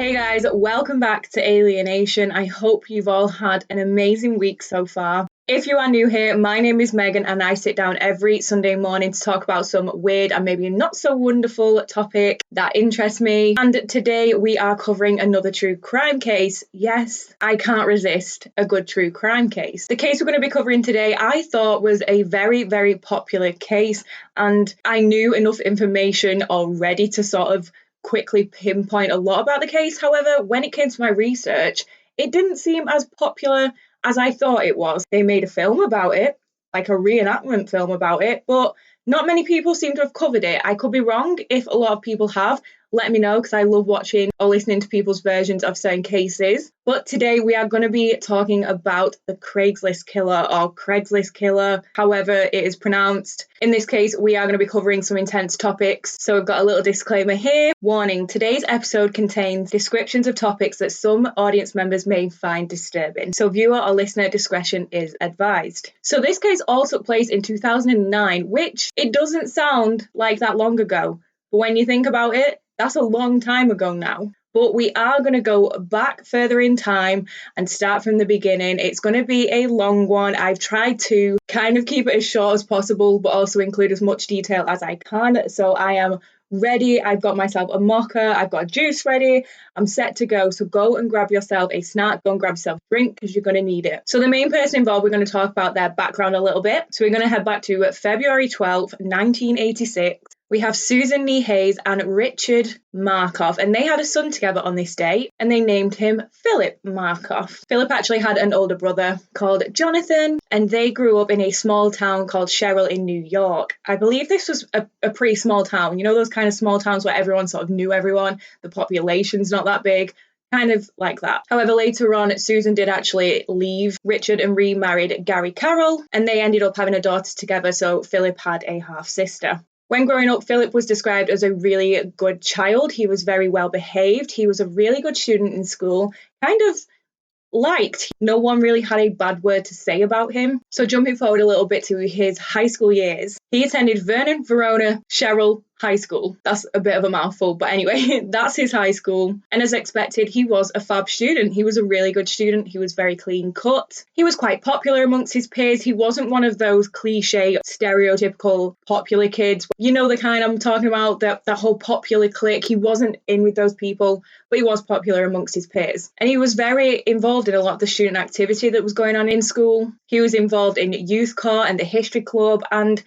Hey guys, welcome back to Alienation. I hope you've all had an amazing week so far. If you are new here, my name is Megan and I sit down every Sunday morning to talk about some weird and maybe not so wonderful topic that interests me. And today we are covering another true crime case. Yes, I can't resist a good true crime case. The case we're going to be covering today I thought was a very, very popular case, and I knew enough information already to sort of quickly pinpoint a lot about the case. However, when it came to my research, it didn't seem as popular as I thought it was. They made a film about it, like a reenactment film about it, but not many people seem to have covered it. I could be wrong. If a lot of people have, let me know, because I love watching or listening to people's versions of certain cases. But today we are going to be talking about the Craigslist killer, or Craigslist killer, however it is pronounced. In this case, we are going to be covering some intense topics. So we've got a little disclaimer here. Warning, today's episode contains descriptions of topics that some audience members may find disturbing. So viewer or listener discretion is advised. So this case all took place in 2009, which it doesn't sound like that long ago. But when you think about it, that's a long time ago now. But we are going to go back further in time and start from the beginning. It's going to be a long one. I've tried to kind of keep it as short as possible, but also include as much detail as I can. So I am ready. I've got myself a mocha. I've got a juice ready. I'm set to go. So go and grab yourself a snack. Go and grab yourself a drink because you're going to need it. So the main person involved, we're going to talk about their background a little bit. So we're going to head back to February 12th, 1986. We have Susan Lee Hayes and Richard Markoff, and they had a son together on this day, and they named him Philip Markoff. Philip actually had an older brother called Jonathan, and they grew up in a small town called Sherrill in New York. I believe this was a pretty small town. You know those kind of small towns where everyone sort of knew everyone, the population's not that big, kind of like that. However, later on, Susan did actually leave Richard and remarried Gary Carroll, and they ended up having a daughter together, so Philip had a half-sister. When growing up, Philip was described as a really good child. He was very well behaved. He was a really good student in school, kind of liked. No one really had a bad word to say about him. So jumping forward a little bit to his high school years, he attended Vernon Verona Sherrill High School. That's a bit of a mouthful, but anyway, that's his high school. And as expected, he was a fab student. He was a really good student. He was very clean cut. He was quite popular amongst his peers. He wasn't one of those cliche, stereotypical popular kids. You know the kind I'm talking about, that whole popular clique. He wasn't in with those people, but he was popular amongst his peers. And he was very involved in a lot of the student activity that was going on in school. He was involved in youth corps and the history club, and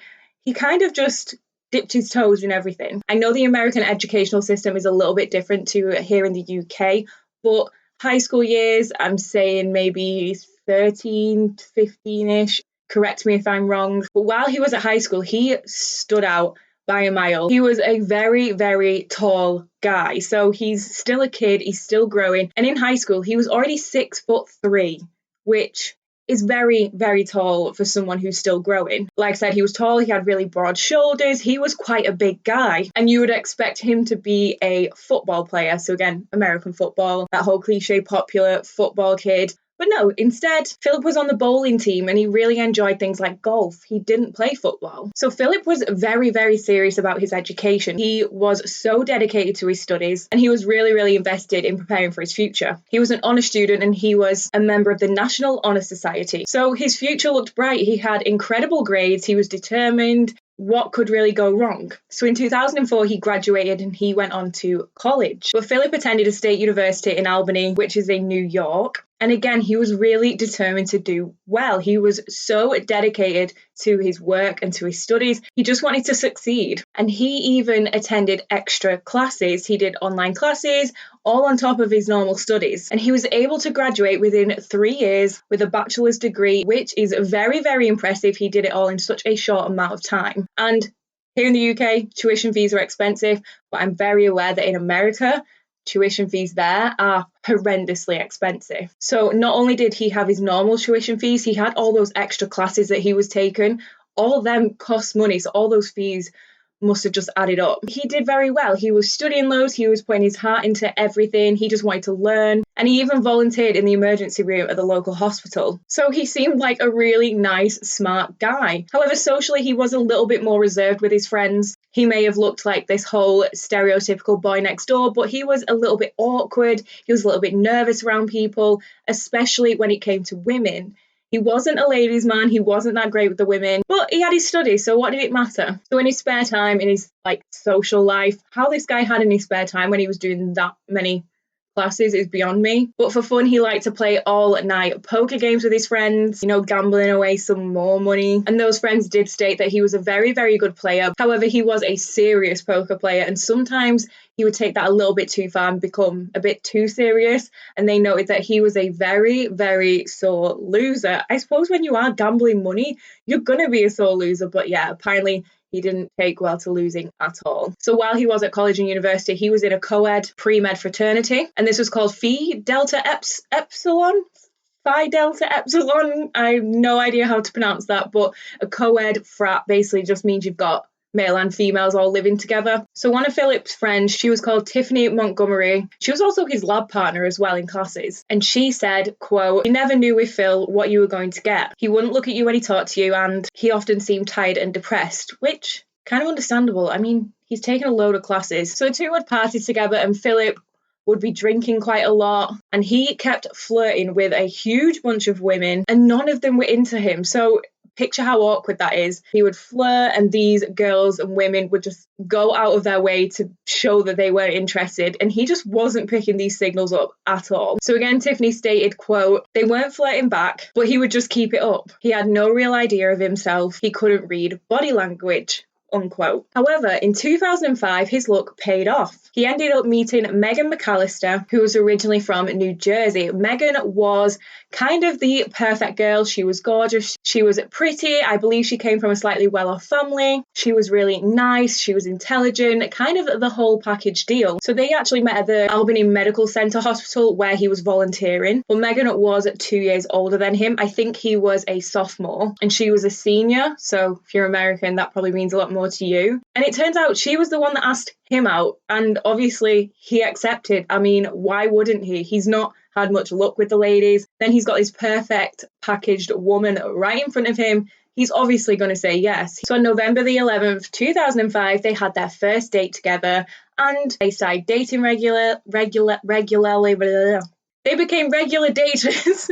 he kind of just dipped his toes in everything. I know the American educational system is a little bit different to here in the UK, but high school years, I'm saying maybe 13 to 15-ish. Correct me if I'm wrong. But while he was at high school, he stood out by a mile. He was a very, very tall guy. So he's still a kid, he's still growing. And in high school, he was already 6'3", which is very, very tall for someone who's still growing. Like I said, he was tall, he had really broad shoulders, he was quite a big guy, and you would expect him to be a football player. So again, American football, that whole cliche popular football kid. But no, instead, Philip was on the bowling team and he really enjoyed things like golf. He didn't play football. So Philip was very, very serious about his education. He was so dedicated to his studies and he was really, really invested in preparing for his future. He was an honor student and he was a member of the National Honor Society. So his future looked bright. He had incredible grades. He was determined. What could really go wrong? So in 2004, he graduated and he went on to college. But Philip attended a state university in Albany, which is in New York. And again, he was really determined to do well. He was so dedicated to his work and to his studies. He just wanted to succeed. And he even attended extra classes. He did online classes, all on top of his normal studies. And he was able to graduate within 3 years with a bachelor's degree, which is very, very impressive. He did it all in such a short amount of time. And here in the UK, tuition fees are expensive, but I'm very aware that in America, tuition fees there are horrendously expensive. So not only did he have his normal tuition fees, he had all those extra classes that he was taking. All of them cost money, so all those fees must have just added up. He did very well. He was studying loads, he was putting his heart into everything, he just wanted to learn, and he even volunteered in the emergency room at the local hospital. So he seemed like a really nice, smart guy. However, socially he was a little bit more reserved with his friends. He may have looked like this whole stereotypical boy next door, but he was a little bit awkward. He was a little bit nervous around people, especially when it came to women. He wasn't a ladies' man. He wasn't that great with the women, but he had his studies. So what did it matter? So in his spare time, in his social life, how this guy had in his spare time when he was doing that many classes is beyond me. But for fun, he liked to play all night poker games with his friends, gambling away some more money. And those friends did state that he was a very, very good player. However, he was a serious poker player, and sometimes he would take that a little bit too far and become a bit too serious. And they noted that he was a very, very sore loser. I suppose when you are gambling money, you're going to be a sore loser. But yeah, apparently he didn't take well to losing at all. So while he was at college and university, he was in a co-ed pre-med fraternity, and this was called Phi Delta Epsilon. Phi Delta Epsilon. I have no idea how to pronounce that, but a co-ed frat basically just means you've got male and females all living together. So one of Philip's friends, she was called Tiffany Montgomery. She was also his lab partner as well in classes. And she said, quote, "You never knew with Phil what you were going to get. He wouldn't look at you when he talked to you, and he often seemed tired and depressed," which kind of understandable. I mean, he's taken a load of classes. So the two would party together, and Philip would be drinking quite a lot, and he kept flirting with a huge bunch of women, and none of them were into him. So picture how awkward that is. He would flirt, and these girls and women would just go out of their way to show that they weren't interested, and he just wasn't picking these signals up at all. So again, Tiffany stated, quote, "They weren't flirting back, but he would just keep it up. He had no real idea of himself. He couldn't read body language." Unquote. However, in 2005, his luck paid off. He ended up meeting Megan McAllister, who was originally from New Jersey. Megan was kind of the perfect girl. She was gorgeous. She was pretty. I believe she came from a slightly well-off family. She was really nice. She was intelligent, kind of the whole package deal. So they actually met at the Albany Medical Center Hospital where he was volunteering. But Megan was 2 years older than him. I think he was a sophomore and she was a senior. So if you're American, that probably means a lot more to you. And it turns out she was the one that asked him out, and obviously he accepted. I mean, why wouldn't he? He's not had much luck with the ladies. Then he's got this perfect packaged woman right in front of him. He's obviously going to say yes. So on November the 11th, 2005, they had their first date together, and they started dating regularly. They became regular daters.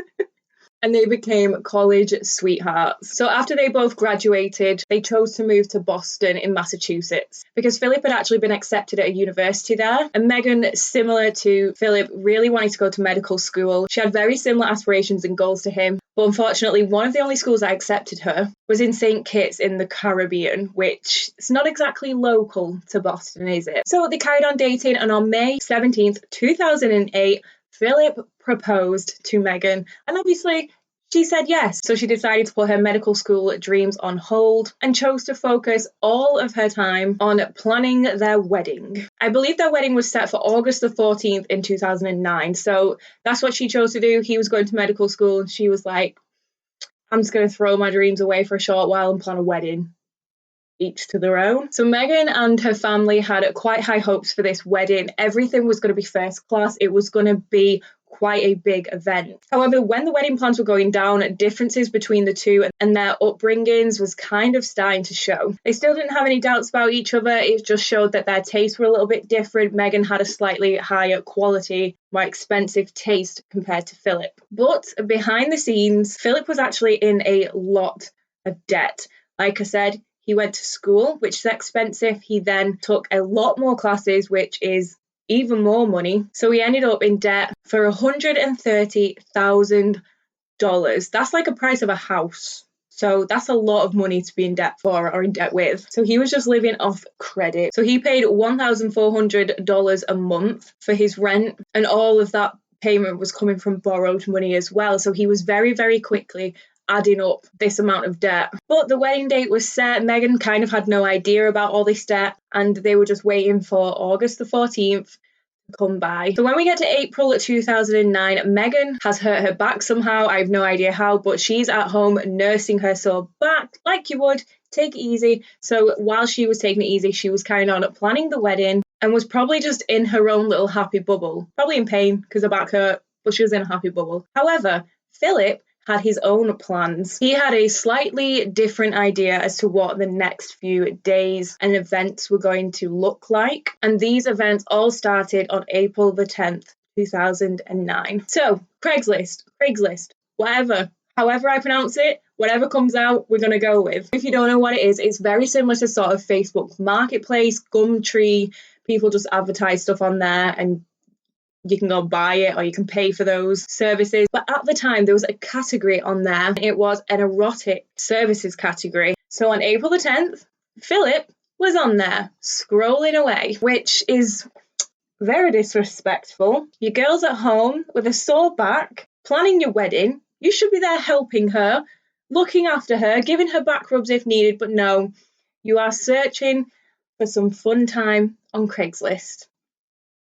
And they became college sweethearts. So after they both graduated, they chose to move to Boston in Massachusetts because Philip had actually been accepted at a university there. And Megan, similar to Philip, really wanted to go to medical school. She had very similar aspirations and goals to him. But unfortunately, one of the only schools that accepted her was in St. Kitts in the Caribbean, which is not exactly local to Boston, is it? So they carried on dating, and on May 17th, 2008, Philip proposed to Megan, and obviously she said yes. So she decided to put her medical school dreams on hold and chose to focus all of her time on planning their wedding. I believe their wedding was set for August the 14th in 2009. So that's what she chose to do. He was going to medical school. She was like, I'm just going to throw my dreams away for a short while and plan a wedding. Each to their own. So Megan and her family had quite high hopes for this wedding. Everything was going to be first class. It was going to be quite a big event. However, when the wedding plans were going down, differences between the two and their upbringings was kind of starting to show. They still didn't have any doubts about each other. It just showed that their tastes were a little bit different. Megan had a slightly higher quality, more expensive taste compared to Philip. But behind the scenes, Philip was actually in a lot of debt. Like I said, he went to school, which is expensive. He then took a lot more classes, which is even more money. So he ended up in debt for $130,000. That's like a price of a house. So that's a lot of money to be in debt for or in debt with. So he was just living off credit. So he paid $1,400 a month for his rent, and all of that payment was coming from borrowed money as well. So he was very, very quickly adding up this amount of debt. But the wedding date was set. Megan kind of had no idea about all this debt, and they were just waiting for August the 14th to come by. So when we get to April of 2009, Megan has hurt her back somehow. I have no idea how, but she's at home nursing her sore back like you would. Take it easy. So while she was taking it easy, she was carrying on planning the wedding and was probably just in her own little happy bubble. Probably in pain because her back hurt, but she was in a happy bubble. However, Philip had his own plans. He had a slightly different idea as to what the next few days and events were going to look like. And these events all started on April the 10th, 2009. So Craigslist, whatever. However I pronounce it, whatever comes out, we're going to go with. If you don't know what it is, it's very similar to sort of Facebook Marketplace, Gumtree. People just advertise stuff on there and you can go buy it or you can pay for those services. But at the time, there was a category on there. It was an erotic services category. So on April the 10th, Philip was on there scrolling away, which is very disrespectful. Your girl's at home with a sore back, planning your wedding. You should be there helping her, looking after her, giving her back rubs if needed. But no, you are searching for some fun time on Craigslist.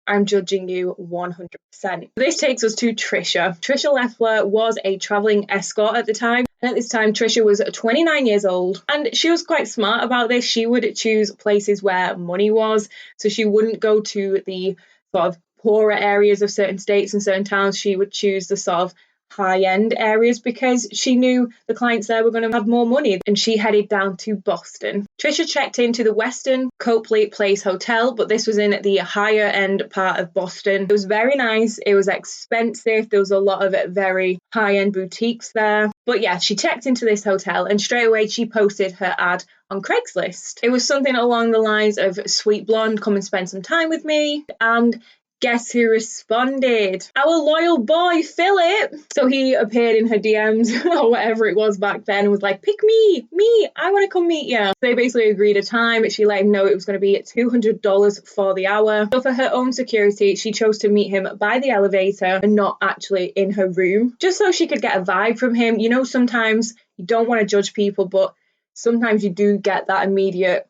I'm judging you 100%. This takes us to Trisha. Trisha Leffler was a traveling escort at the time. And at this time, Trisha was 29 years old. And she was quite smart about this. She would choose places where money was. So she wouldn't go to the sort of poorer areas of certain states and certain towns. She would choose the sort of high-end areas because she knew the clients there were going to have more money, and she headed down to Boston. Trisha checked into the Westin Copley Place Hotel, but this was in the higher end part of Boston. It was very nice. It was expensive. There was a lot of very high-end boutiques there. But yeah, she checked into this hotel and straight away she posted her ad on Craigslist. It was something along the lines of "Sweet blonde, come and spend some time with me." And guess who responded? Our loyal boy, Philip. So he appeared in her DMs or whatever it was back then and was like, "Pick me, I want to come meet you." So they basically agreed a time. She let him know it was going to be $200 for the hour. So for her own security, she chose to meet him by the elevator and not actually in her room, just so she could get a vibe from him. You know, sometimes you don't want to judge people, but sometimes you do get that immediate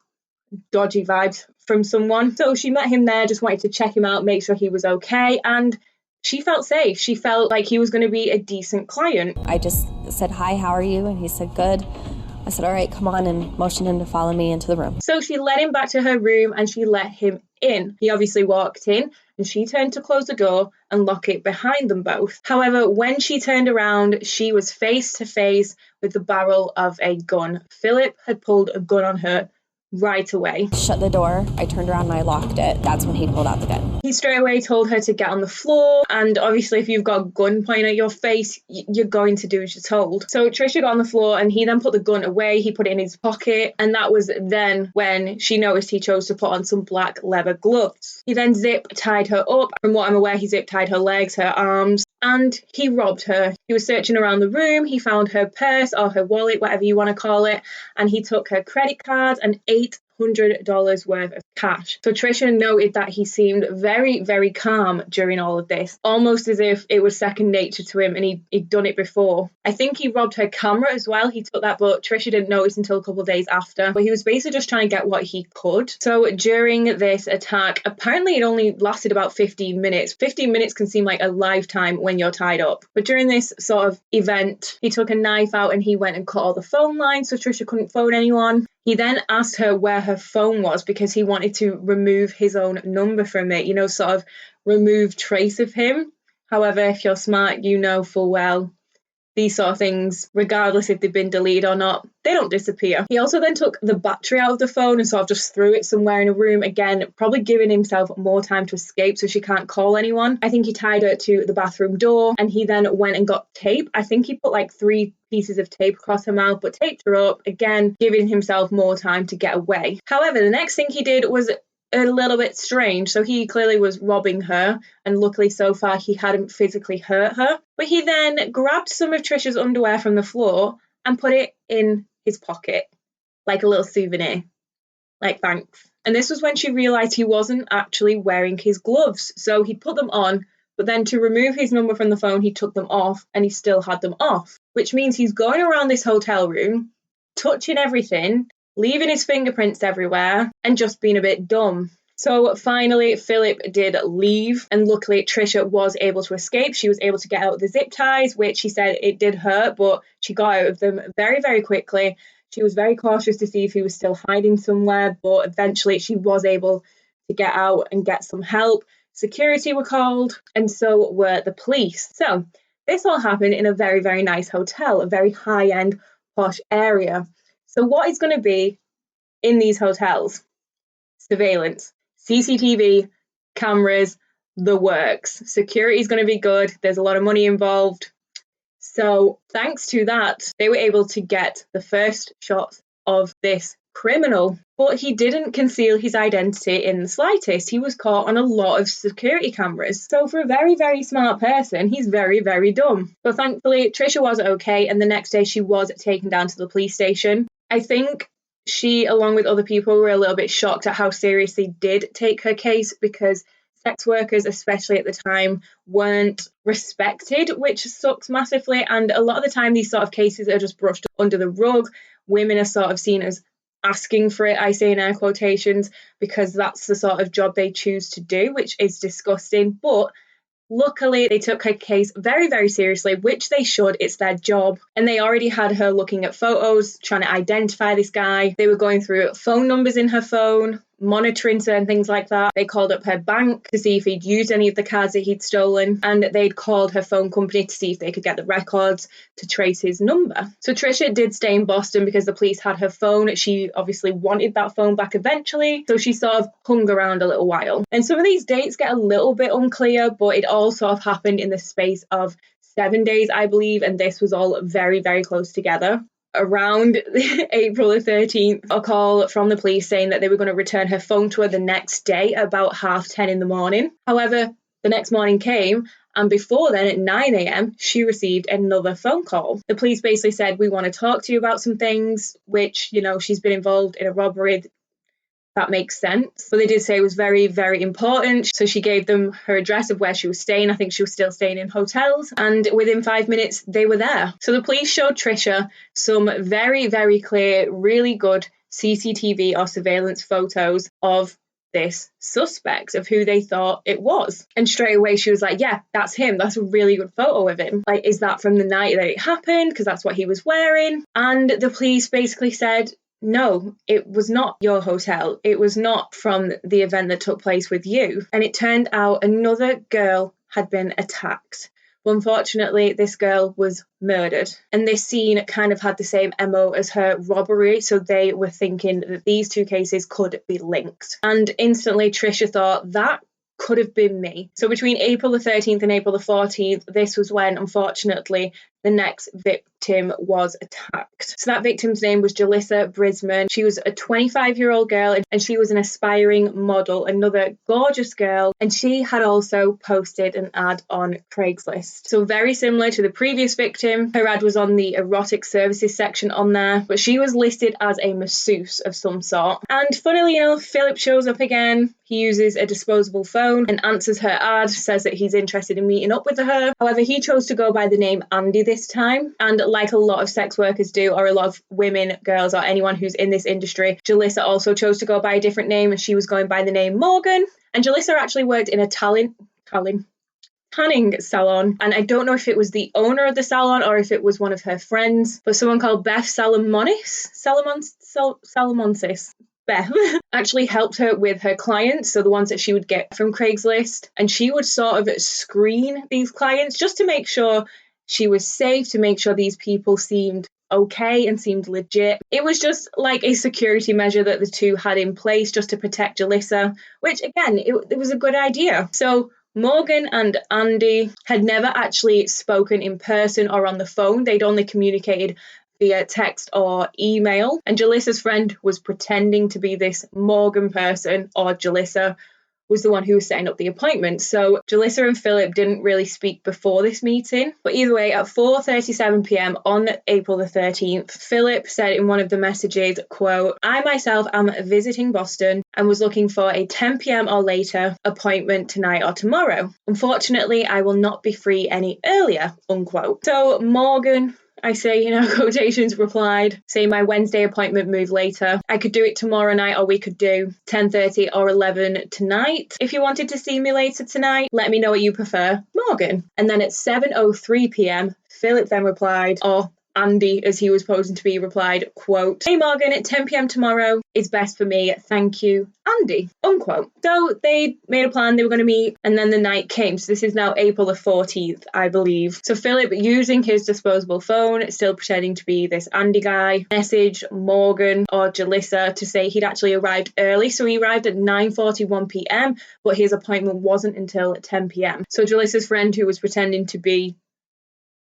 dodgy vibes from someone. So she met him there, just wanted to check him out, make sure he was okay, and she felt safe. She felt like he was going to be a decent client. I just said, "Hi, how are you?" And he said, "Good." I said, "All right, come on," and motioned him to follow me into the room. So she led him back to her room and she let him in. He obviously walked in and she turned to close the door and lock it behind them both. However, when she turned around, she was face to face with the barrel of a gun. Philip had pulled a gun on her right away. Shut the door. I turned around and I locked it. That's when he pulled out the gun. He straight away told her to get on the floor, and obviously if you've got a gun pointing at your face, you're going to do as you're told. So Trisha got on the floor and he then put the gun away. He put it in his pocket, and that was then when she noticed he chose to put on some black leather gloves. He then zip tied her up. From what I'm aware, he zip tied her legs, her arms, and he robbed her. He was searching around the room. He found her purse or her wallet, whatever you want to call it, and he took her credit cards and $800 worth of cash. So Trisha noted that he seemed very, very calm during all of this, almost as if it was second nature to him and he'd done it before. I think he robbed her camera as well. He took that, but Trisha didn't notice until a couple of days after. But he was basically just trying to get what he could. So during this attack, apparently it only lasted about 15 minutes. 15 minutes can seem like a lifetime when you're tied up. But during this sort of event, he took a knife out and he went and cut all the phone lines so Trisha couldn't phone anyone. He then asked her where her phone was because he wanted to remove his own number from it, sort of remove trace of him. However, if you're smart, you know full well these sort of things, regardless if they've been deleted or not, they don't disappear. He also then took the battery out of the phone and sort of just threw it somewhere in a room, again, probably giving himself more time to escape so she can't call anyone. I think he tied her to the bathroom door and he then went and got tape. I think he put like 3 pieces of tape across her mouth, but taped her up, again, giving himself more time to get away. However, the next thing he did was a little bit strange. So he clearly was robbing her, and luckily so far he hadn't physically hurt her. But he then grabbed some of Trisha's underwear from the floor and put it in his pocket, like a little souvenir. Like, thanks. And this was when she realised he wasn't actually wearing his gloves. So he put them on, but then to remove his number from the phone, he took them off and he still had them off, which means he's going around this hotel room, touching everything, leaving his fingerprints everywhere, and just being a bit dumb. So finally, Philip did leave, and luckily Trisha was able to escape. She was able to get out of the zip ties, which she said it did hurt, but she got out of them very, very quickly. She was very cautious to see if he was still hiding somewhere, but eventually she was able to get out and get some help. Security were called, and so were the police. So This all happened in a very, very nice hotel, a very high-end, posh area. So what is going to be in these hotels? Surveillance, CCTV, cameras, the works. Security is going to be good. There's a lot of money involved. So thanks to that, they were able to get the first shots of this criminal. But he didn't conceal his identity in the slightest. He was caught on a lot of security cameras. So for a very, very smart person, he's very, very dumb. But thankfully, Trisha was okay, and the next day she was taken down to the police station. I think she, along with other people, were a little bit shocked at how seriously they did take her case, because sex workers, especially at the time, weren't respected, which sucks massively. And a lot of the time, these sort of cases are just brushed under the rug. Women are sort of seen as asking for it, I say in air quotations, because that's the sort of job they choose to do, which is disgusting. But luckily, they took her case very, very seriously, which they should. It's their job. And they already had her looking at photos, trying to identify this guy. They were going through phone numbers in her phone, monitoring certain things like that. They called up her bank to see if he'd used any of the cards that he'd stolen, and they'd called her phone company to see if they could get the records to trace his number. So Trisha did stay in Boston because the police had her phone. She obviously wanted that phone back eventually, so she sort of hung around a little while. And some of these dates get a little bit unclear, but it all sort of happened in the space of 7 days, I believe, and this was all very, very close together. Around April the 13th, a call from the police saying that they were going to return her phone to her the next day at about 10:30 in the morning. However, the next morning came, and before then at 9 a.m, she received another phone call. The police basically said, "We want to talk to you about some things," which, she's been involved in a robbery. That makes sense. But they did say it was very, very important. So she gave them her address of where she was staying. I think she was still staying in hotels. And within 5 minutes, they were there. So the police showed Trisha some very, very clear, really good CCTV or surveillance photos of this suspect, of who they thought it was. And straight away she was like, yeah, that's him. That's a really good photo of him. Like, is that from the night that it happened? Because that's what he was wearing. And the police basically said, no, it was not your hotel. It was not from the event that took place with you. And it turned out another girl had been attacked. But unfortunately, this girl was murdered. And this scene kind of had the same MO as her robbery. So they were thinking that these two cases could be linked. And instantly, Trisha thought that could have been me. So between April the 13th and April the 14th, this was when, unfortunately, the next victim was attacked. So that victim's name was Jalissa Brisman. She was a 25-year-old girl, and she was an aspiring model, another gorgeous girl, and she had also posted an ad on Craigslist. So very similar to the previous victim, her ad was on the erotic services section on there, but she was listed as a masseuse of some sort. And funnily enough, Philip shows up again. He uses a disposable phone and answers her ad, says that he's interested in meeting up with her. However, he chose to go by the name Andy this time. And like a lot of sex workers do, or a lot of women, girls, or anyone who's in this industry, Jalissa also chose to go by a different name, and she was going by the name Morgan. And Jalissa actually worked in a tanning salon, and I don't know if it was the owner of the salon or if it was one of her friends, but someone called Beth Salamonsis. Beth actually helped her with her clients, so the ones that she would get from Craigslist, and she would sort of screen these clients just to make sure she was safe, to make sure these people seemed okay and seemed legit. It was just like a security measure that the two had in place just to protect Jalissa, which again, it was a good idea. So Morgan and Andy had never actually spoken in person or on the phone. They'd only communicated via text or email. And Jalissa's friend was pretending to be this Morgan person, or Jalissa was the one who was setting up the appointment. So Jalissa and Philip didn't really speak before this meeting. But either way, at 4:37 p.m. on April the 13th, Philip said in one of the messages, quote, "I myself am visiting Boston and was looking for a 10 p.m. or later appointment tonight or tomorrow. Unfortunately, I will not be free any earlier," unquote. So Morgan, I say in our quotations, replied, saying my Wednesday appointment moved later. I could do it tomorrow night, or we could do 10:30 or 11 tonight. If you wanted to see me later tonight, let me know what you prefer, Morgan. And then at 7:03 p.m, Philip then replied, or Andy, as he was posing to be, replied, quote, "Hey Morgan, at 10 p.m. tomorrow is best for me. Thank you, Andy," unquote. So they made a plan, they were going to meet, and then the night came. So this is now April the 14th, I believe. So Philip, using his disposable phone, still pretending to be this Andy guy, messaged Morgan or Jalissa to say he'd actually arrived early. So he arrived at 9:41 p.m, but his appointment wasn't until 10 p.m. So Jalissa's friend, who was pretending to be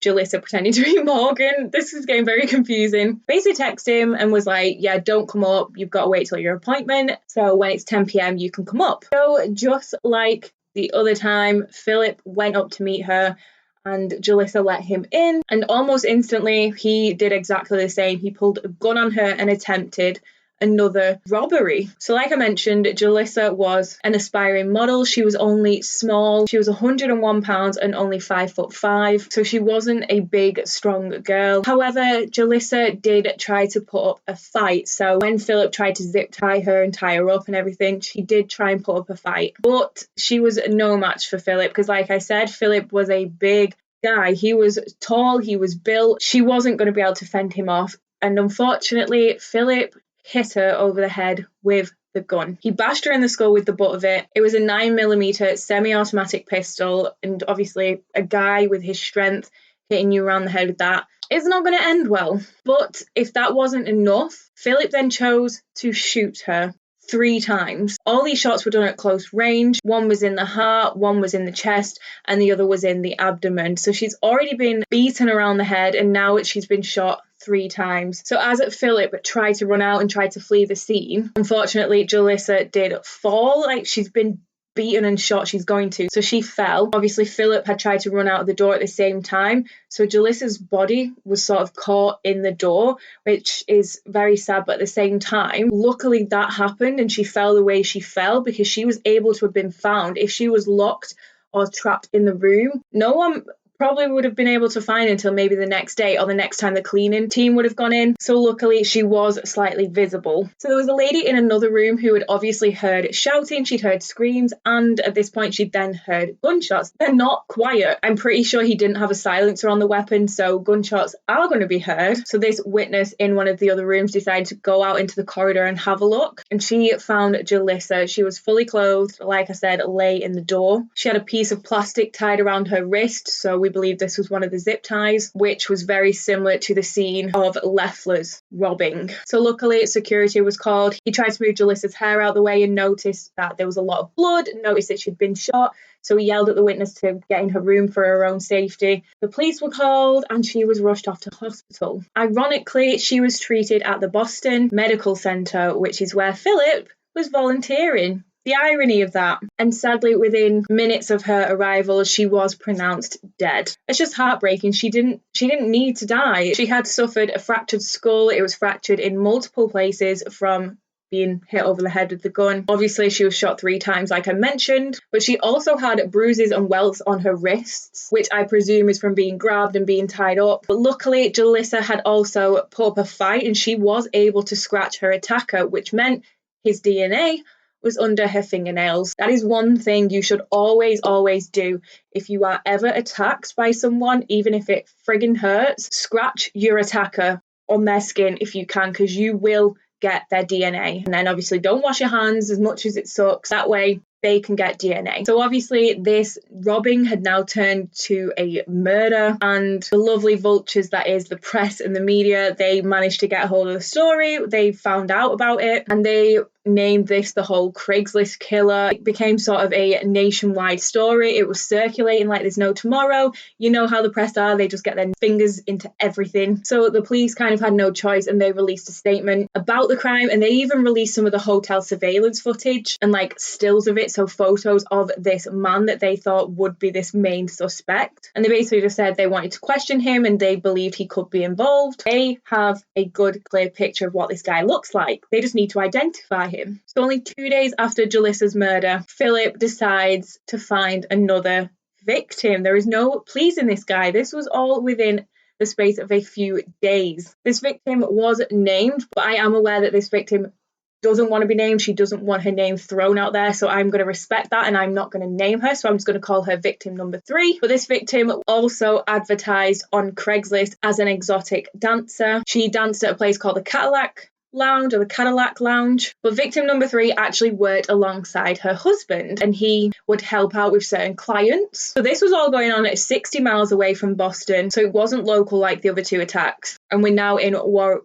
Jalissa pretending to be Morgan, this is getting very confusing, basically texted him and was like, yeah, don't come up, you've got to wait till your appointment, so when it's 10 p.m. you can come up. So just like the other time, Philip went up to meet her and Jalissa let him in, and almost instantly he did exactly the same. He pulled a gun on her and attempted another robbery. So like I mentioned, Jalissa was an aspiring model. She was only small. She was 101 pounds and only 5'5". So she wasn't a big, strong girl. However, Jalissa did try to put up a fight. So when Philip tried to zip tie her and tie her up and everything, she did try and put up a fight. But she was no match for Philip because, like I said, Philip was a big guy. He was tall, he was built. She wasn't going to be able to fend him off. And unfortunately, Philip hit her over the head with the gun. He bashed her in the skull with the butt of it. It was a 9mm semi-automatic pistol, and obviously a guy with his strength hitting you around the head with that is not going to end well. But if that wasn't enough, Philip then chose to shoot her 3 times. All these shots were done at close range. One was in the heart, one was in the chest, and the other was in the abdomen. So she's already been beaten around the head, and now she's been shot 3 times. So as Philip tried to run out and tried to flee the scene, unfortunately Jalissa did fall. Like, she's been beaten and shot, she's going to. So she fell. Obviously Philip had tried to run out of the door at the same time. So Jalissa's body was sort of caught in the door, which is very sad, but at the same time, luckily that happened and she fell the way she fell because she was able to have been found. If she was locked or trapped in the room, no one probably would have been able to find until maybe the next day or the next time the cleaning team would have gone in. So luckily she was slightly visible. So there was a lady in another room who had obviously heard shouting, she'd heard screams, and at this point she'd then heard gunshots. They're not quiet. I'm pretty sure he didn't have a silencer on the weapon, so gunshots are going to be heard. So this witness in one of the other rooms decided to go out into the corridor and have a look, and she found Jalissa. She was fully clothed, like I said, lay in the door. She had a piece of plastic tied around her wrist, so we believe this was one of the zip ties, which was very similar to the scene of Leffler's robbing. So luckily security was called. He tried to move Jalissa's hair out of the way and noticed that there was a lot of blood, noticed that she'd been shot. So he yelled at the witness to get in her room for her own safety. The police were called and she was rushed off to hospital. Ironically, she was treated at the Boston Medical Center, which is where Philip was volunteering. The irony of that. And sadly, within minutes of her arrival, she was pronounced dead. It's just heartbreaking. She didn't need to die. She had suffered a fractured skull. It was fractured in multiple places from being hit over the head with the gun. Obviously, she was shot 3 times, like I mentioned, but she also had bruises and welts on her wrists, which I presume is from being grabbed and being tied up. But luckily, Jalissa had also put up a fight and she was able to scratch her attacker, which meant his DNA was under her fingernails. That is one thing you should always do if you are ever attacked by someone, even if it friggin' hurts. Scratch your attacker on their skin if you can, because you will get their DNA. And then obviously don't wash your hands as much as it sucks. That way they can get DNA. So obviously this robbing had now turned to a murder, and the lovely vultures that is the press and the media, they managed to get a hold of the story. They found out about it and they named this the whole Craigslist killer. It became sort of a nationwide story. It was circulating like there's no tomorrow. You know how the press are, they just get their fingers into everything. So the police kind of had no choice and they released a statement about the crime, and they even released some of the hotel surveillance footage and like stills of it, so photos of this man that they thought would be this main suspect. And they basically just said they wanted to question him and they believed he could be involved. They have a good clear picture of what this guy looks like. They just need to identify him. So only 2 days after Jalissa's murder, Philip decides to find another victim. There is no pleasing this guy. This was all within the space of a few days. This victim was named, but I am aware that this victim doesn't want to be named. She doesn't want her name thrown out there. So I'm going to respect that and I'm not going to name her. So I'm just going to call her victim number 3. But this victim also advertised on Craigslist as an exotic dancer. She danced at a place called the Cadillac Lounge. But victim number 3 actually worked alongside her husband and he would help out with certain clients. So this was all going on at 60 miles away from Boston. So it wasn't local like the other 2 attacks. And we're now in Warwick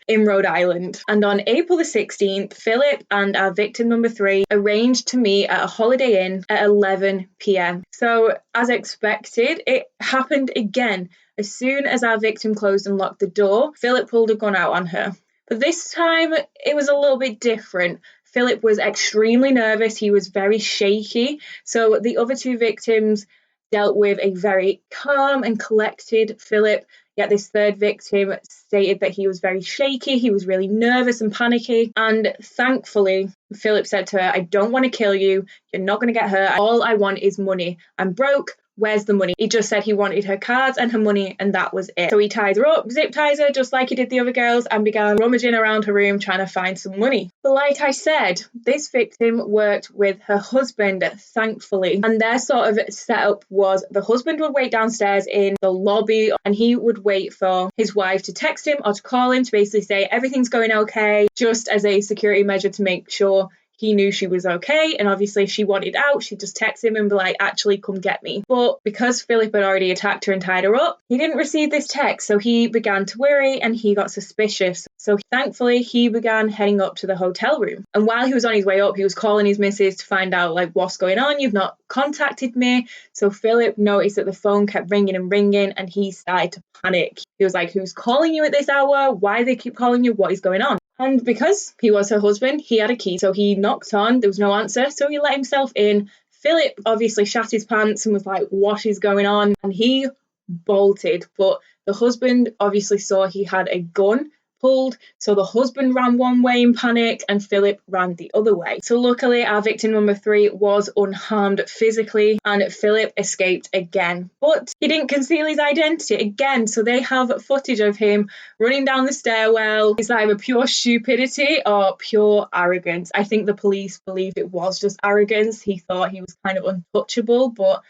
in Rhode Island. And on April the 16th, Philip and our victim number 3 arranged to meet at a Holiday Inn at 11 p.m. So as expected, it happened again. As soon as our victim closed and locked the door, Philip pulled a gun out on her. But this time, it was a little bit different. Philip was extremely nervous. He was very shaky. So the other 2 victims dealt with a very calm and collected Philip. Yet this 3rd victim stated that he was very shaky. He was really nervous and panicky. And thankfully, Philip said to her, "I don't want to kill you. You're not going to get hurt. All I want is money. I'm broke. Where's the money?" He just said he wanted her cards and her money, and that was it. So he ties her up, zip ties her just like he did the other girls, and began rummaging around her room trying to find some money. But like I said, this victim worked with her husband, thankfully. And their sort of setup was the husband would wait downstairs in the lobby and he would wait for his wife to text him or to call him to basically say everything's going okay, just as a security measure to make sure he knew she was okay, and obviously if she wanted out, she'd just text him and be like, "Actually, come get me." But because Philip had already attacked her and tied her up, he didn't receive this text, so he began to worry and he got suspicious. So thankfully, he began heading up to the hotel room. And while he was on his way up, he was calling his missus to find out, like, what's going on? You've not contacted me. So Philip noticed that the phone kept ringing and ringing, and he started to panic. He was like, "Who's calling you at this hour? Why do they keep calling you? What is going on?" And because he was her husband, he had a key. So he knocked on, there was no answer, so he let himself in. Philip obviously shat his pants and was like, "What is going on?" And he bolted. But the husband obviously saw he had a gun pulled. So the husband ran one way in panic and Philip ran the other way. So luckily our victim number 3 was unharmed physically and Philip escaped again. But he didn't conceal his identity again. So they have footage of him running down the stairwell. It's either pure stupidity or pure arrogance. I think the police believed it was just arrogance. He thought he was kind of untouchable. But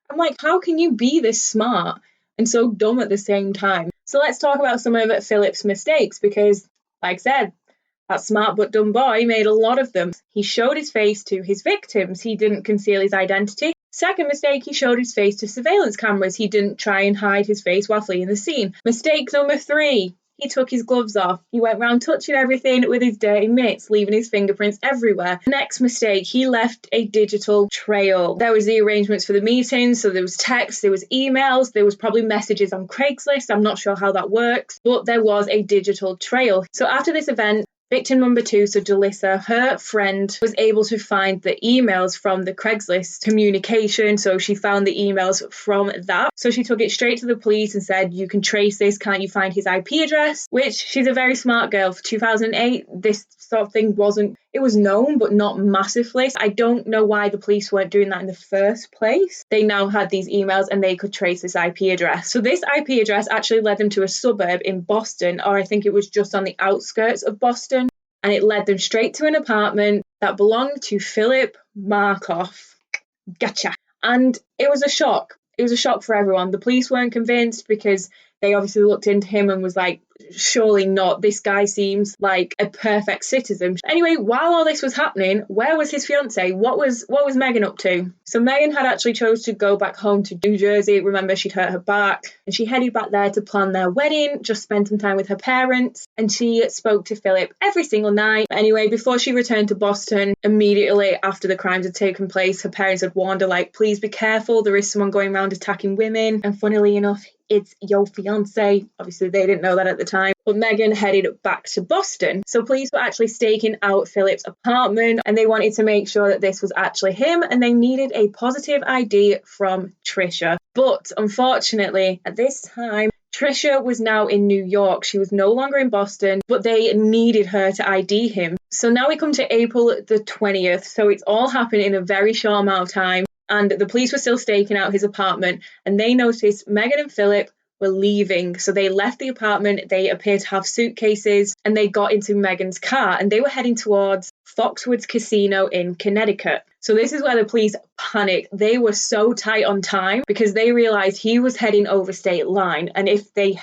I'm like, how can you be this smart and so dumb at the same time? So let's talk about some of Philip's mistakes because, like I said, that smart but dumb boy made a lot of them. He showed his face to his victims. He didn't conceal his identity. Second mistake, he showed his face to surveillance cameras. He didn't try and hide his face while fleeing the scene. Mistake number 3, he took his gloves off. He went around touching everything with his dirty mitts, leaving his fingerprints everywhere. Next mistake, he left a digital trail. There was the arrangements for the meeting, so there was text, there was emails, there was probably messages on Craigslist. I'm not sure how that works, but there was a digital trail. So after this event, victim number 2, so Jalissa, her friend, was able to find the emails from the Craigslist communication. So she found the emails from that. So she took it straight to the police and said, "You can trace this. Can't you find his IP address?" Which she's a very smart girl. For 2008, this sort of thing it was known, but not massively. I don't know why the police weren't doing that in the first place. They now had these emails and they could trace this IP address. So this IP address actually led them to a suburb in Boston, or I think it was just on the outskirts of Boston. And it led them straight to an apartment that belonged to Philip Markoff. Gotcha. And it was a shock. It was a shock for everyone. The police weren't convinced because they obviously looked into him and was like, surely not. This guy seems like a perfect citizen. Anyway, while all this was happening, where was his fiancée? What was Megan up to? So Megan had actually chose to go back home to New Jersey. Remember, she'd hurt her back. And she headed back there to plan their wedding, just spend some time with her parents. And she spoke to Philip every single night. Anyway, before she returned to Boston, immediately after the crimes had taken place, her parents had warned her, like, please be careful. There is someone going around attacking women. And funnily enough, it's your fiance. Obviously, they didn't know that at the time. But Megan headed back to Boston. So police were actually staking out Philip's apartment and they wanted to make sure that this was actually him and they needed a positive ID from Trisha. But unfortunately, at this time, Trisha was now in New York. She was no longer in Boston, but they needed her to ID him. So now we come to April the 20th. So it's all happened in a very short amount of time. And the police were still staking out his apartment and they noticed Megan and Philip were leaving. So they left the apartment, they appeared to have suitcases, and they got into Megan's car and they were heading towards Foxwoods Casino in Connecticut. So this is where the police panicked. They were so tight on time because they realized he was heading over state line. And if they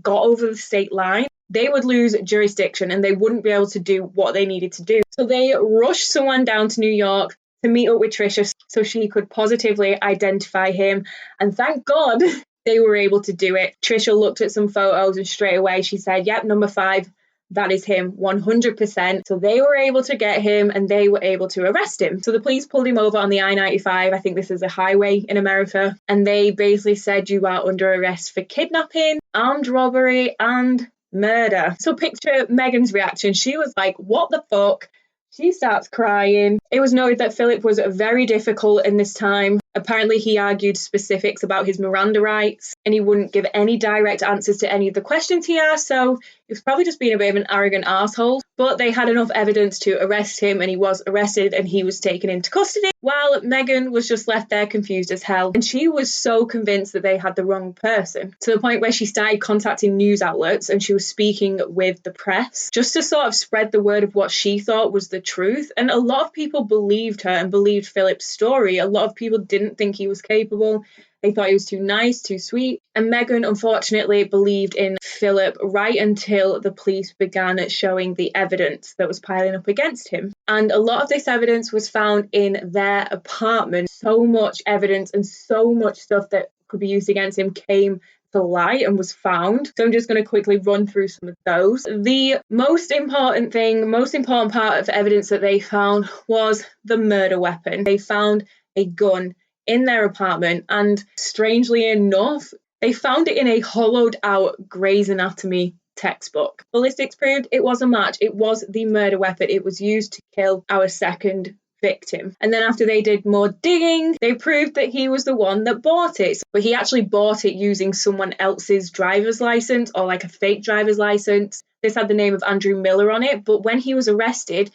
got over the state line, they would lose jurisdiction and they wouldn't be able to do what they needed to do. So they rushed someone down to New York to meet up with Trisha so she could positively identify him. And thank God they were able to do it. Trisha looked at some photos and straight away she said, yep, number 5, that is him, 100%. So they were able to get him and they were able to arrest him. So the police pulled him over on the I-95. I think this is a highway in America. And they basically said, you are under arrest for kidnapping, armed robbery, and murder. So picture Megan's reaction. She was like, what the fuck? She starts crying. It was noted that Philip was very difficult in this time. Apparently, he argued specifics about his Miranda rights and he wouldn't give any direct answers to any of the questions he asked. So he was probably just being a bit of an arrogant asshole. But they had enough evidence to arrest him and he was arrested and he was taken into custody while Megan was just left there confused as hell. And she was so convinced that they had the wrong person to the point where she started contacting news outlets and she was speaking with the press just to sort of spread the word of what she thought was the truth. And a lot of people believed her and believed Philip's story. A lot of people didn't think he was capable. They thought he was too nice, too sweet. And Megan, unfortunately, believed in Philip right until the police began showing the evidence that was piling up against him. And a lot of this evidence was found in their apartment. So much evidence and so much stuff that could be used against him came to light and was found. So I'm just going to quickly run through some of those. The most important part of evidence that they found was the murder weapon. They found a gun in their apartment, and strangely enough, they found it in a hollowed out Grey's Anatomy textbook. Ballistics proved it was a match. It was the murder weapon. It was used to kill our second victim. And then after they did more digging, they proved that he was the one that bought it. But he actually bought it using someone else's driver's license or like a fake driver's license. This had the name of Andrew Miller on it. But when he was arrested,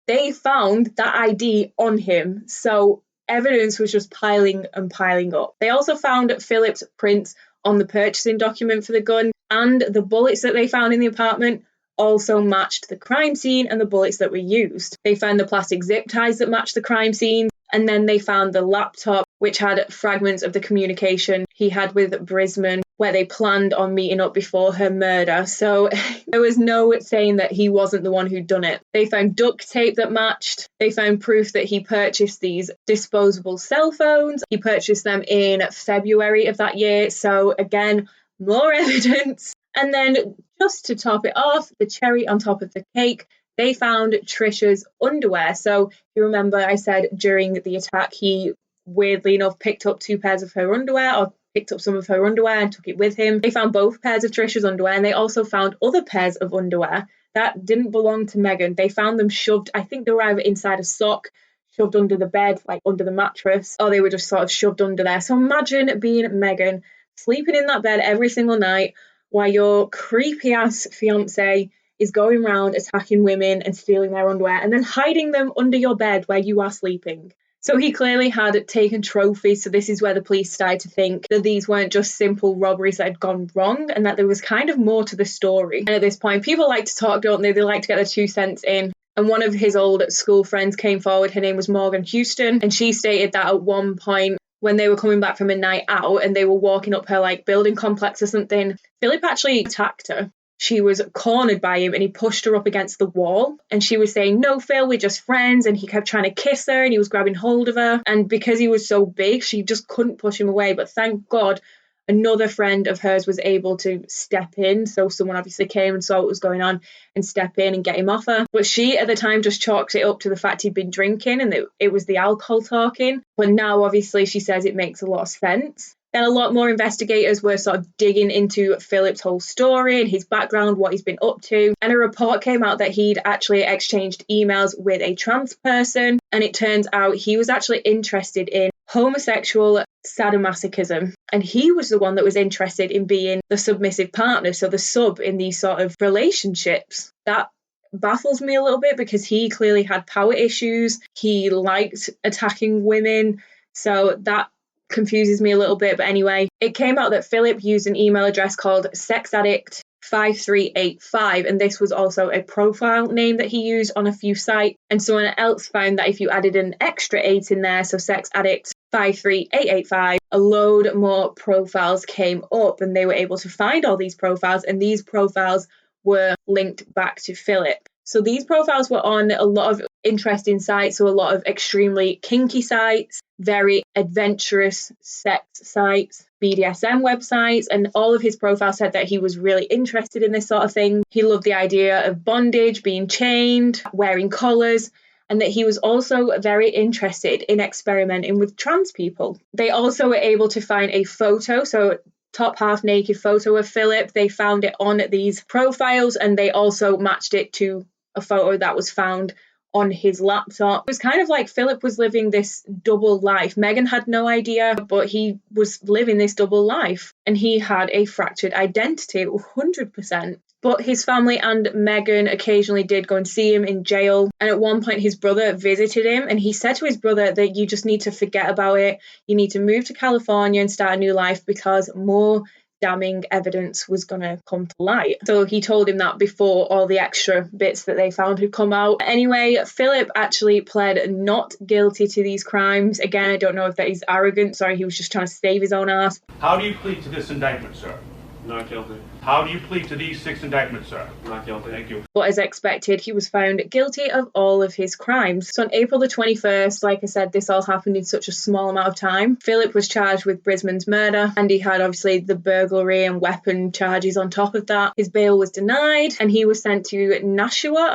they found that ID on him. So evidence was just piling and piling up. They also found Philip's prints on the purchasing document for the gun, and the bullets that they found in the apartment also matched the crime scene and the bullets that were used. They found the plastic zip ties that matched the crime scene, and then they found the laptop, which had fragments of the communication he had with Brisbane, where they planned on meeting up before her murder. So there was no saying that he wasn't the one who'd done it. They found duct tape that matched. They found proof that he purchased these disposable cell phones. He purchased them in February of that year. So again, more evidence. And then just to top it off, the cherry on top of the cake, they found Trisha's underwear. So if you remember, I said during the attack, he weirdly enough picked up 2 pairs of her underwear, or picked up some of her underwear and took it with him. They found both pairs of Trisha's underwear, and they also found other pairs of underwear that didn't belong to Megan. They found them shoved, I think they were either inside a sock, shoved under the bed, like under the mattress, or they were just sort of shoved under there. So imagine being Megan, sleeping in that bed every single night while your creepy ass fiance is going around attacking women and stealing their underwear and then hiding them under your bed where you are sleeping. So he clearly had taken trophies. So this is where the police started to think that these weren't just simple robberies that had gone wrong and that there was kind of more to the story. And at this point, people like to talk, don't they? They like to get their 2 cents in. And one of his old school friends came forward. Her name was Morgan Houston. And she stated that at one point, when they were coming back from a night out and they were walking up her like building complex or something, Philip actually attacked her. She was cornered by him and he pushed her up against the wall. And she was saying, no, Phil, we're just friends. And he kept trying to kiss her and he was grabbing hold of her. And because he was so big, she just couldn't push him away. But thank God, another friend of hers was able to step in. So someone obviously came and saw what was going on and step in and get him off her. But she at the time just chalked it up to the fact he'd been drinking and it was the alcohol talking. But now obviously she says it makes a lot of sense. Then a lot more investigators were sort of digging into Philip's whole story and his background, what he's been up to. And a report came out that he'd actually exchanged emails with a trans person. And it turns out he was actually interested in homosexual sadomasochism. And he was the one that was interested in being the submissive partner, so the sub in these sort of relationships. That baffles me a little bit because he clearly had power issues. He liked attacking women. So that confuses me a little bit. But anyway, it came out that Philip used an email address called sexaddict5385, and this was also a profile name that he used on a few sites. And someone else found that if you added an extra 8 in there, so sexaddict53885, a load more profiles came up, and they were able to find all these profiles, and these profiles were linked back to Philip. So these profiles were on a lot of interesting sites, so a lot of extremely kinky sites, very adventurous sex sites, BDSM websites, and all of his profiles said that he was really interested in this sort of thing. He loved the idea of bondage, being chained, wearing collars, and that he was also very interested in experimenting with trans people. They also were able to find a photo, so top half naked photo of Philip. They found it on these profiles, and they also matched it to a photo that was found on his laptop. It was kind of like Philip was living this double life. Megan had no idea, but he was living this double life, and he had a fractured identity, 100%. But his family and Megan occasionally did go and see him in jail. And at one point, his brother visited him, and he said to his brother that you just need to forget about it. You need to move to California and start a new life, because more damning evidence was going to come to light. So he told him that before all the extra bits that they found had come out. Anyway, Philip actually pled not guilty to these crimes. Again, I don't know if that he's arrogant. Sorry, he was just trying to save his own ass. How do you plead to this indictment, sir? Not guilty. How do you plead to these 6 indictments, sir? Not guilty. Thank you. But as expected, he was found guilty of all of his crimes. So on April the 21st, like I said, this all happened in such a small amount of time. Philip was charged with Brisbane's murder, and he had obviously the burglary and weapon charges on top of that. His bail was denied, and he was sent to Nashua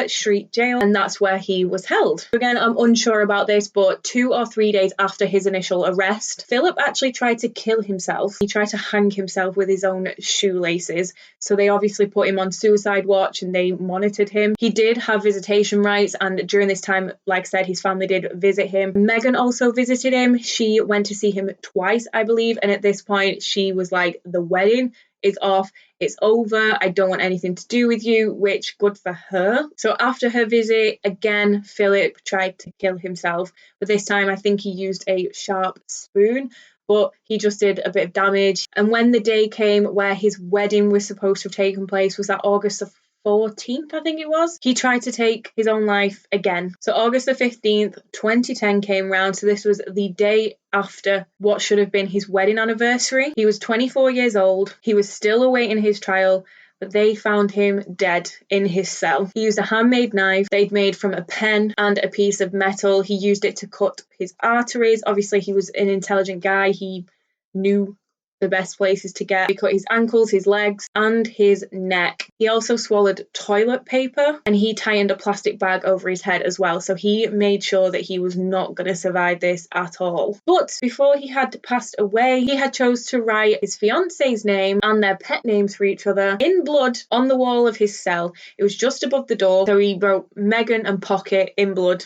Street Jail, and that's where he was held. Again, I'm unsure about this, but 2 or 3 days after his initial arrest, Philip actually tried to kill himself. He tried to hang himself with his own shoelaces. So they obviously put him on suicide watch, and they monitored him. He did have visitation rights, and during this time, like I said, his family did visit him. Megan also visited him. She went to see him twice, I believe, and at this point she was like, the wedding is off, it's over, I don't want anything to do with you, which good for her. So after her visit, again, Philip tried to kill himself, but this time I think he used a sharp spoon, but he just did a bit of damage. And when the day came where his wedding was supposed to have taken place, was that August the 14th, I think it was, he tried to take his own life again. So August the 15th, 2010 came round. So this was the day after what should have been his wedding anniversary. He was 24 years old. He was still awaiting his trial, but they found him dead in his cell. He used a handmade knife they'd made from a pen and a piece of metal. He used it to cut his arteries. Obviously, he was an intelligent guy. He knew the best places to get. He cut his ankles, his legs, and his neck. He also swallowed toilet paper, and he tightened a plastic bag over his head as well. So he made sure that he was not going to survive this at all. But before he had passed away, he had chose to write his fiance's name and their pet names for each other in blood on the wall of his cell. It was just above the door. So he wrote Megan and Pocket in blood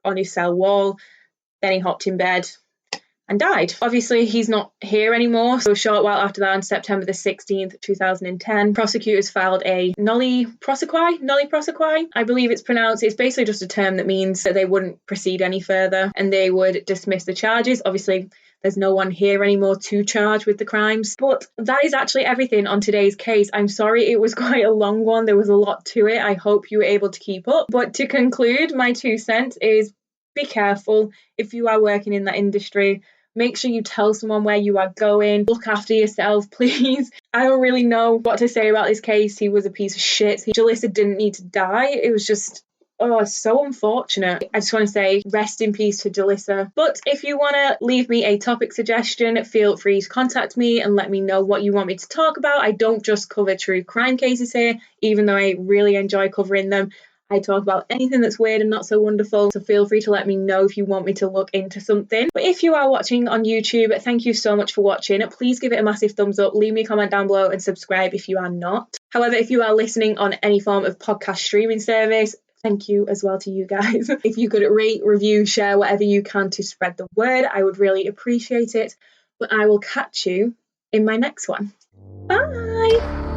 on his cell wall. Then he hopped in bed and died. Obviously, he's not here anymore. So a short while after that, on September the 16th, 2010, prosecutors filed a nolli prosequi, I believe it's pronounced. It's basically just a term that means that they wouldn't proceed any further and they would dismiss the charges. Obviously, there's no one here anymore to charge with the crimes. But that is actually everything on today's case. I'm sorry it was quite a long one. There was a lot to it. I hope you were able to keep up. But to conclude, my 2 cents is be careful if you are working in that industry. Make sure you tell someone where you are going. Look after yourself, please. I don't really know what to say about this case. He was a piece of shit. Jalissa didn't need to die. It was just, so unfortunate. I just want to say rest in peace to Jalissa. But if you want to leave me a topic suggestion, feel free to contact me and let me know what you want me to talk about. I don't just cover true crime cases here, even though I really enjoy covering them. I talk about anything that's weird and not so wonderful, so feel free to let me know if you want me to look into something. But if you are watching on YouTube, thank you so much for watching. Please give it a massive thumbs up, leave me a comment down below and subscribe if you are not. However, if you are listening on any form of podcast streaming service, thank you as well to you guys. If you could rate, review, share whatever you can to spread the word, I would really appreciate it. But I will catch you in my next one. Bye!